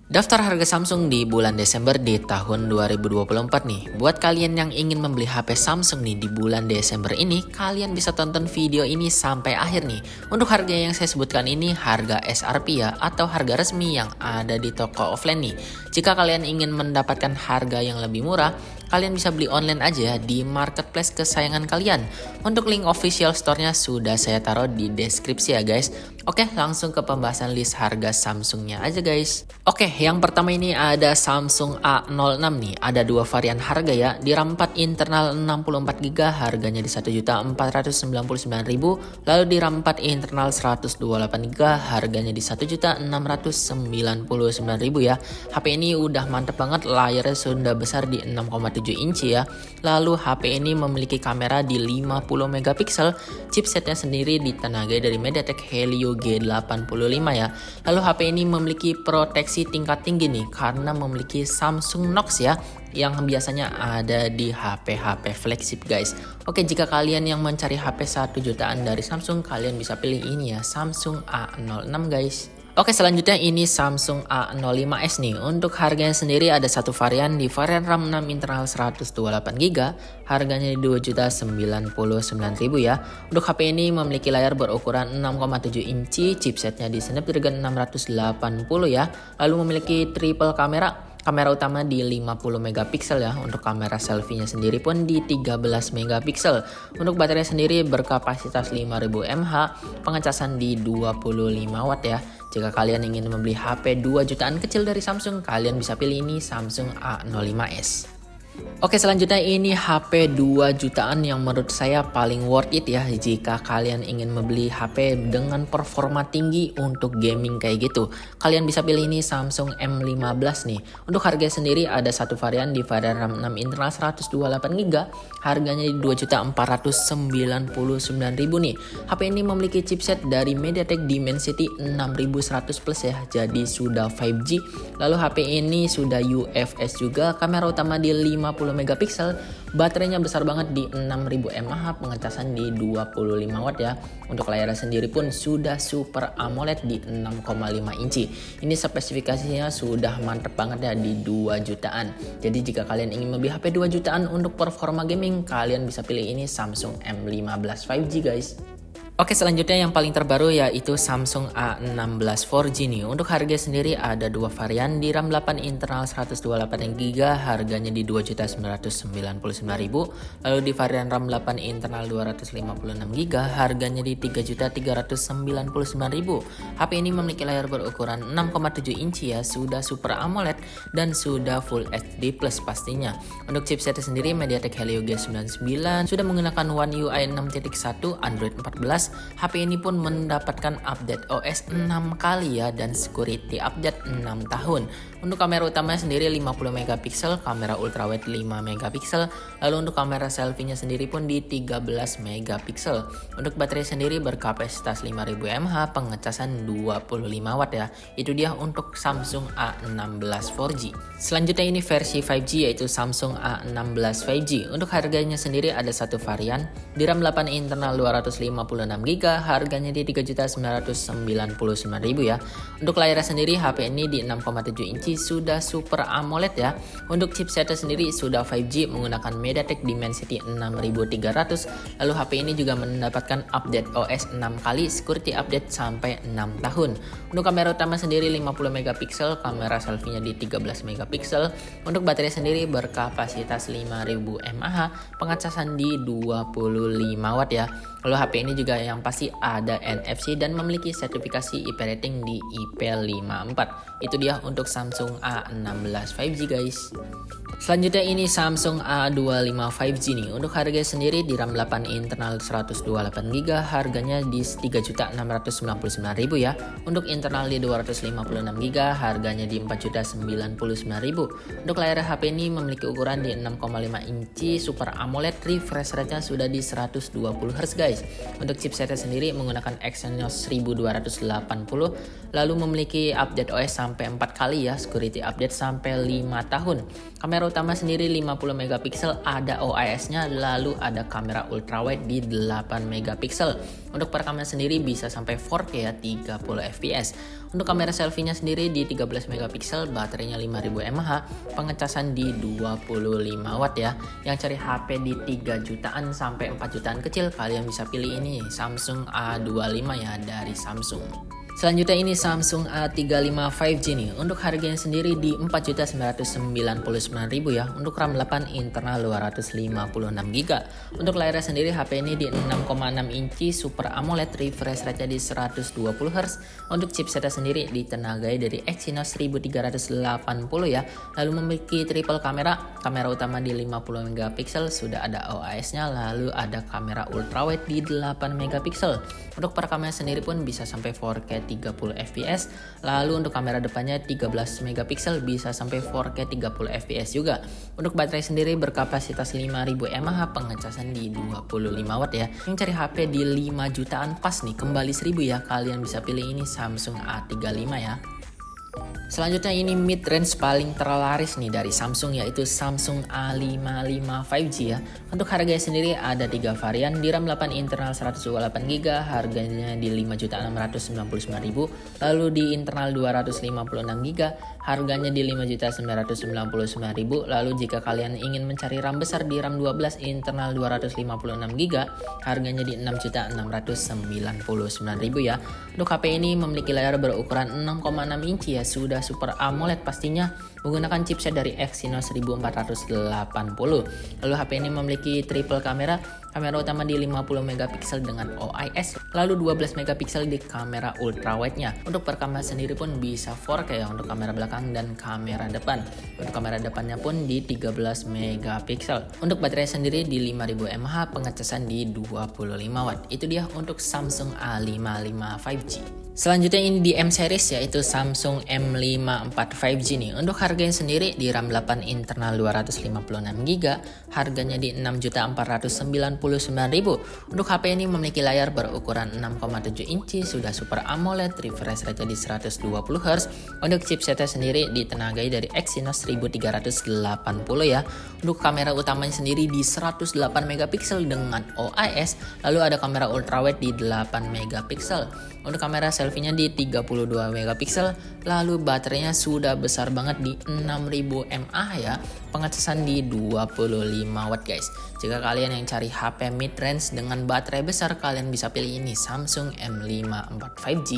Daftar harga Samsung di bulan Desember di tahun 2024 nih. Buat kalian yang ingin membeli HP Samsung nih di bulan Desember ini, kalian bisa tonton video ini sampai akhir nih. Untuk harga yang saya sebutkan ini harga SRP ya, atau harga resmi yang ada di toko offline nih. Jika kalian ingin mendapatkan harga yang lebih murah, kalian bisa beli online aja di marketplace kesayangan kalian. Untuk link official store-nya sudah saya taruh di deskripsi ya guys. Oke, langsung ke pembahasan list harga Samsungnya aja guys. Oke, yang pertama ini ada Samsung A06 nih. Ada dua varian harga ya. Di RAM 4 internal 64GB harganya di 1.499.000. Lalu di RAM 4 internal 128GB harganya di 1.699.000 ya. HP ini udah mantep banget, layarnya sudah besar di 6,7 inci ya. Lalu HP ini memiliki kamera di 50MP. Chipsetnya sendiri ditenagai dari MediaTek Helio G85 ya. Lalu HP ini memiliki proteksi tingkat tinggi nih karena memiliki Samsung Knox ya, yang biasanya ada di HP-HP flagship guys. Oke, jika kalian yang mencari HP 1 jutaan dari Samsung, kalian bisa pilih ini ya, Samsung A06 guys. Oke, selanjutnya ini Samsung A05s nih. Untuk harganya sendiri ada satu varian, di varian RAM 6 internal 128GB, harganya di 2.099.000 ya. Untuk HP ini memiliki layar berukuran 6,7 inci, chipsetnya di Snapdragon 680 ya. Lalu memiliki triple kamera. Kamera utama di 50MP ya. Untuk kamera selfie-nya sendiri pun di 13MP. Untuk baterai sendiri berkapasitas 5000 mAh, pengecasan di 25W ya. Jika kalian ingin membeli HP 2 jutaan kecil dari Samsung, kalian bisa pilih ini Samsung A05s. Oke, selanjutnya ini HP 2 jutaan yang menurut saya paling worth it ya jika kalian ingin membeli HP dengan performa tinggi untuk gaming kayak gitu. Kalian bisa pilih ini Samsung M15 nih. Untuk harga sendiri ada satu varian di varian RAM 6 internal 128GB, harganya di 2.499.000 nih. HP ini memiliki chipset dari MediaTek Dimensity 6100 Plus ya, jadi sudah 5G. Lalu HP ini sudah UFS juga, kamera utama di 50MP, baterainya besar banget di 6000 mAh, pengecasan di 25W ya. Untuk layarnya sendiri pun sudah Super AMOLED di 6,5 inci. Ini spesifikasinya sudah mantep banget ya di 2 jutaan. Jadi jika kalian ingin membeli HP 2 jutaan untuk performa gaming, kalian bisa pilih ini Samsung M15 5G guys. Oke, selanjutnya yang paling terbaru yaitu Samsung A16 4G nih. Untuk harga sendiri ada dua varian, di RAM 8 internal 128GB harganya di 2.999.000. Lalu di varian RAM 8 internal 256GB harganya di 3.399.000. HP ini memiliki layar berukuran 6,7 inci ya, sudah Super AMOLED dan sudah Full HD Plus pastinya. Untuk chipsetnya sendiri MediaTek Helio G99, sudah menggunakan One UI 6.1, Android 14. HP ini pun mendapatkan update OS 6 kali ya, dan security update 6 tahun. Untuk kamera utamanya sendiri 50MP, kamera ultrawide 5MP, lalu untuk kamera selfie-nya sendiri pun di 13MP. Untuk baterai sendiri berkapasitas 5000 mAh, pengecasan 25W ya. Itu dia untuk Samsung A16 4G. Selanjutnya ini versi 5G yaitu Samsung A16 5G. Untuk harganya sendiri ada satu varian, di RAM 8 internal 256GB harganya di 3.999.000 ya. Untuk layarnya sendiri HP ini di 6,7 inci, sudah Super AMOLED ya. Untuk chipsetnya sendiri sudah 5G menggunakan MediaTek Dimensity 6300. Lalu HP ini juga mendapatkan update OS 6 kali, security update sampai 6 tahun. Untuk kamera utama sendiri 50MP, kamera selfie-nya di 13MP. Untuk baterai sendiri berkapasitas 5000 mAh, pengecasan di 25W ya. Lalu HP ini juga yang pasti ada NFC dan memiliki sertifikasi IP rating di IP54. Itu dia untuk Samsung A16 5G guys. Selanjutnya ini Samsung A25 5G nih. Untuk harga sendiri di RAM 8 internal 128GB harganya di 3.699.000 ya. Untuk internal di 256GB harganya di 4.099.000. Untuk layar HP ini memiliki ukuran di 6,5 inci, Super AMOLED, refresh rate-nya sudah di 120Hz guys. Untuk chipsetnya sendiri menggunakan Exynos 1280, lalu memiliki update OS sampai 4 kali ya, security update sampai 5 tahun. Kamera utama sendiri 50MP, ada OIS-nya, lalu ada kamera ultrawide di 8MP. Untuk perekaman sendiri bisa sampai 4K ya, 30 fps. Untuk kamera selfie-nya sendiri di 13 megapiksel, baterainya 5000 mAh, pengecasan di 25 watt ya. Yang cari HP di 3 jutaan sampai 4 jutaan kecil, kalian bisa pilih ini Samsung A25 ya dari Samsung. Selanjutnya ini Samsung A35 5G nih. Untuk harganya sendiri di 4.999.000 ya. Untuk RAM 8 internal 256GB. Untuk layarnya sendiri HP ini di 6,6 inci Super AMOLED, refresh rate-nya di 120Hz. Untuk chipsetnya sendiri ditenagai dari Exynos 1380 ya. Lalu memiliki triple kamera utama di 50 megapiksel, sudah ada OIS-nya, lalu ada kamera ultrawide di 8 megapiksel. Untuk perekamannya sendiri pun bisa sampai 4K 30 fps. Lalu untuk kamera depannya 13 megapiksel, bisa sampai 4K 30 fps juga. Untuk baterai sendiri berkapasitas 5000 mAh, pengecasan di 25 watt ya. Yang cari HP di 5 jutaan pas nih, kembali 1000 ya, kalian bisa pilih ini Samsung A35 ya. Selanjutnya ini mid range paling terlaris nih dari Samsung, yaitu Samsung A55 5G ya. Untuk harganya sendiri ada 3 varian, di RAM 8 internal 128GB, harganya di 5.699.000. Lalu di internal 256GB, harganya di 5.999.000. Lalu jika kalian ingin mencari RAM besar di RAM 12 internal 256GB, harganya di 6.699.000 ya. Untuk HP ini memiliki layar berukuran 6,6 inci ya, sudah Super AMOLED pastinya, menggunakan chipset dari Exynos 1480. Lalu HP ini memiliki triple kamera utama di 50 megapiksel dengan OIS, lalu 12 megapiksel di kamera ultrawide-nya. Untuk perekaman sendiri pun bisa 4K ya untuk kamera belakang dan kamera depan. Untuk kamera depannya pun di 13 megapiksel. Untuk baterai sendiri di 5000 mAh, pengecasan di 25 watt. Itu dia untuk Samsung A55 5G. Selanjutnya ini di M series, yaitu Samsung M54 5G nih. Untuk harganya sendiri di RAM 8 internal 256GB, harganya di 6.499.000. Untuk HP ini memiliki layar berukuran 6,7 inci, sudah Super AMOLED, refresh rate di 120Hz. Untuk chipsetnya sendiri ditenagai dari Exynos 1380 ya. Untuk kamera utamanya sendiri di 108 megapiksel dengan OIS, lalu ada kamera ultrawide di 8 megapiksel. Untuk kamera selfie-nya di 32 megapiksel, lalu baterainya sudah besar banget di 6000 mAh ya, pengecasan di 25 watt guys. Jika kalian yang cari HP mid range dengan baterai besar, kalian bisa pilih ini Samsung M54 5G.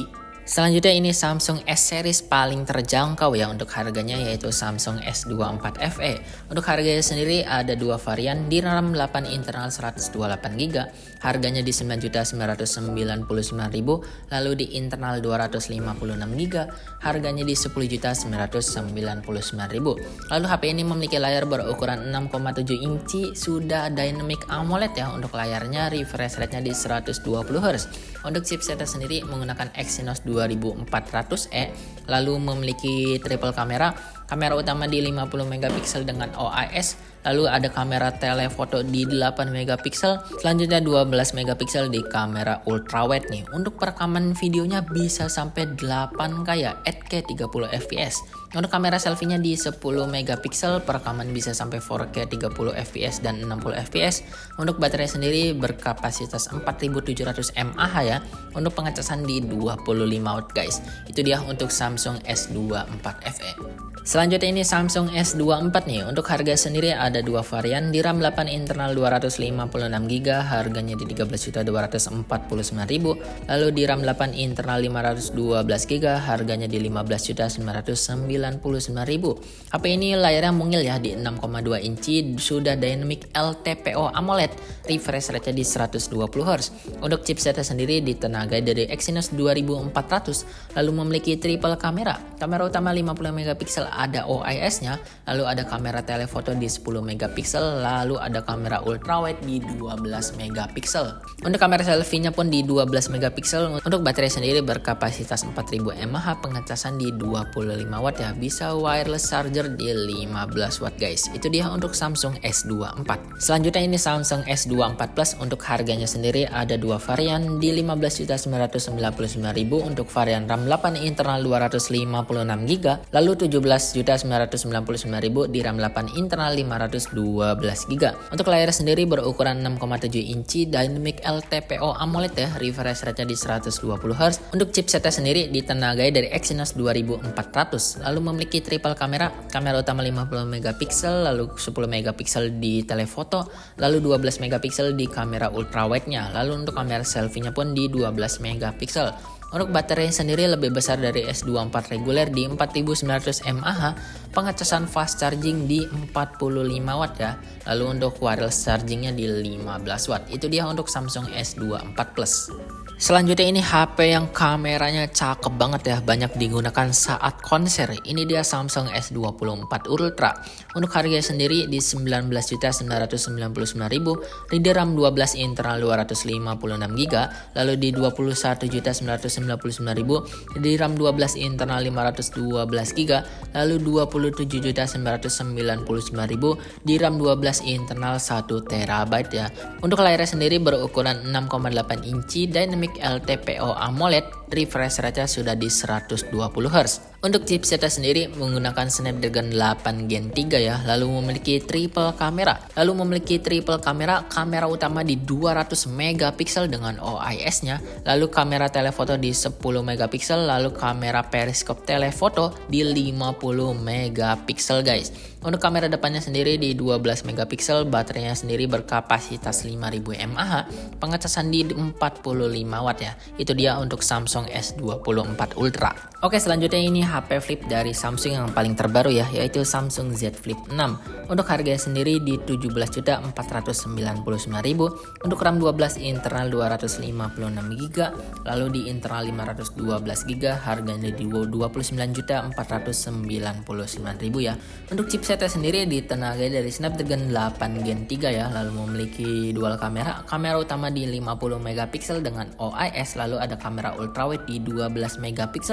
Selanjutnya ini Samsung S series paling terjangkau ya untuk harganya, yaitu Samsung S24 FE. Untuk harganya sendiri ada 2 varian, di RAM 8 internal 128GB, harganya di 9.999.000, lalu di internal 256GB, harganya di 10.999.000. Lalu HP ini memiliki layar berukuran 6,7 inci, sudah Dynamic AMOLED ya. Untuk layarnya refresh rate-nya di 120Hz. Untuk chipsetnya sendiri menggunakan Exynos 2400E, lalu memiliki triple kamera utama di 50 megapiksel dengan OIS, lalu ada kamera telefoto di 8 megapiksel, selanjutnya 12 megapiksel di kamera ultrawide nih. Untuk perekaman videonya bisa sampai 8K ya, 8K 30 fps. Untuk kamera selfie-nya di 10 megapiksel, perekaman bisa sampai 4K 30 fps dan 60 fps. Untuk baterai sendiri berkapasitas 4700 mAh ya. Untuk pengecasan di 25 watt guys. Itu dia untuk Samsung S24 FE. Selanjutnya ini Samsung S24 nih. Untuk harga sendiri ada 2 varian, di RAM 8 internal 256GB, harganya di 13.249.000. Lalu di RAM 8 internal 512GB, harganya di 15.999.000. HP ini layarnya mungil ya di 6,2 inci, sudah Dynamic LTPO AMOLED, refresh rate-nya di 120Hz. Untuk chipsetnya sendiri ditenagai dari Exynos 2400, lalu memiliki triple kamera utama 50 megapiksel, ada OIS-nya, lalu ada kamera telefoto di 10 megapiksel, lalu ada kamera ultrawide di 12 megapiksel. Untuk kamera selfie-nya pun di 12 megapiksel. Untuk baterai sendiri berkapasitas 4000 mAh, pengecasan di 25 watt ya, bisa wireless charger di 15 watt guys. Itu dia untuk Samsung S24. Selanjutnya ini Samsung S24 Plus. Untuk harganya sendiri ada 2 varian, di 15.999.000 untuk varian RAM 8 internal 256GB, lalu 17 16.999.000 di RAM 8 internal 512GB. Untuk layar sendiri berukuran 6,7 inci Dynamic LTPO AMOLED ya, refresh rate-nya di 120Hz. Untuk chipsetnya sendiri ditenagai dari Exynos 2400, lalu memiliki triple kamera utama 50MP, lalu 10MP di telefoto, lalu 12MP di kamera ultrawide-nya, lalu untuk kamera selfie-nya pun di 12MP. Untuk baterai sendiri lebih besar dari S24 reguler di 4900 mAh, pengecasan fast charging di 45 watt ya. Lalu untuk wireless chargingnya di 15 watt. Itu dia untuk Samsung S24 Plus. Selanjutnya ini HP yang kameranya cakep banget ya, banyak digunakan saat konser. Ini dia Samsung S24 Ultra. Untuk harga sendiri di 19.999.000, di RAM 12 internal 256GB, lalu di 21.999.000 di RAM 12 internal 512GB, lalu 27.999.000 di RAM 12 internal 1TB ya. Untuk layarnya sendiri berukuran 6,8 inci Dynamic LTPO AMOLED, refresh rate-nya sudah di 120Hz. Untuk chipsetnya sendiri menggunakan Snapdragon 8 Gen 3 ya, lalu memiliki triple kamera. Kamera utama di 200MP dengan OIS-nya, lalu kamera telefoto di 10MP, lalu kamera periskop telefoto di 50MP guys. Untuk kamera depannya sendiri di 12MP, baterainya sendiri berkapasitas 5000 mAh, pengecasan di 45 watt ya. Itu dia untuk Samsung S24 Ultra. Oke, selanjutnya ini HP flip dari Samsung yang paling terbaru ya, yaitu Samsung Z Flip 6. Untuk harganya sendiri di 17.499.000, untuk RAM 12 internal 256GB, lalu di internal 512GB, harganya di 29.499.000 ya. Untuk chipsetnya sendiri ditenagai dari Snapdragon 8 Gen 3 ya, lalu memiliki dual kamera utama di 50MP dengan OIS, lalu ada kamera ultrawide di 12MP.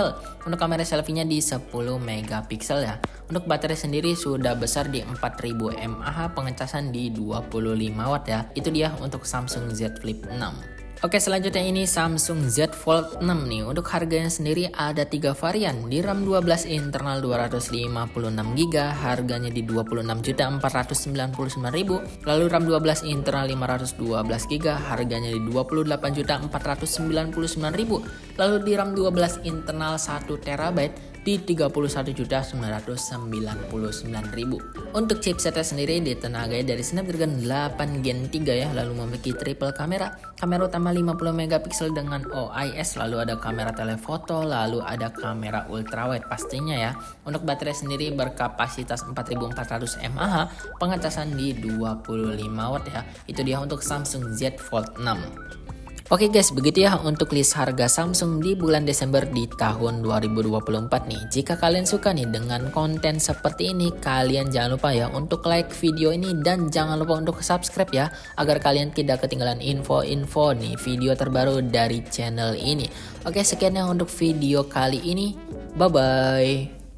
Untuk kamera selfie-nya di 10MP ya. Untuk baterai sendiri sudah besar di 4000 mAh, pengecasan di 25 watt ya. Itu dia untuk Samsung Z Flip 6. Oke, selanjutnya ini Samsung Z Fold 6 nih. Untuk harganya sendiri ada 3 varian. Di RAM 12 internal 256GB, harganya di 26.499.000. Lalu RAM 12 internal 512GB, harganya di 28.499.000. Lalu di RAM 12 internal 1TB di 31.999.000. Untuk chipsetnya sendiri ditenagai dari Snapdragon 8 Gen 3 ya, lalu memiliki triple kamera utama 50MP dengan OIS, lalu ada kamera telefoto, lalu ada kamera ultrawide pastinya ya. Untuk baterai sendiri berkapasitas 4400 mAh, pengecasan di 25 watt ya. Itu dia untuk Samsung Z Fold 6. Oke guys, begitu ya untuk list harga Samsung di bulan Desember di tahun 2024 nih. Jika kalian suka nih dengan konten seperti ini, kalian jangan lupa ya untuk like video ini dan jangan lupa untuk subscribe ya, agar kalian tidak ketinggalan info-info nih video terbaru dari channel ini. Oke, sekian ya untuk video kali ini. Bye bye.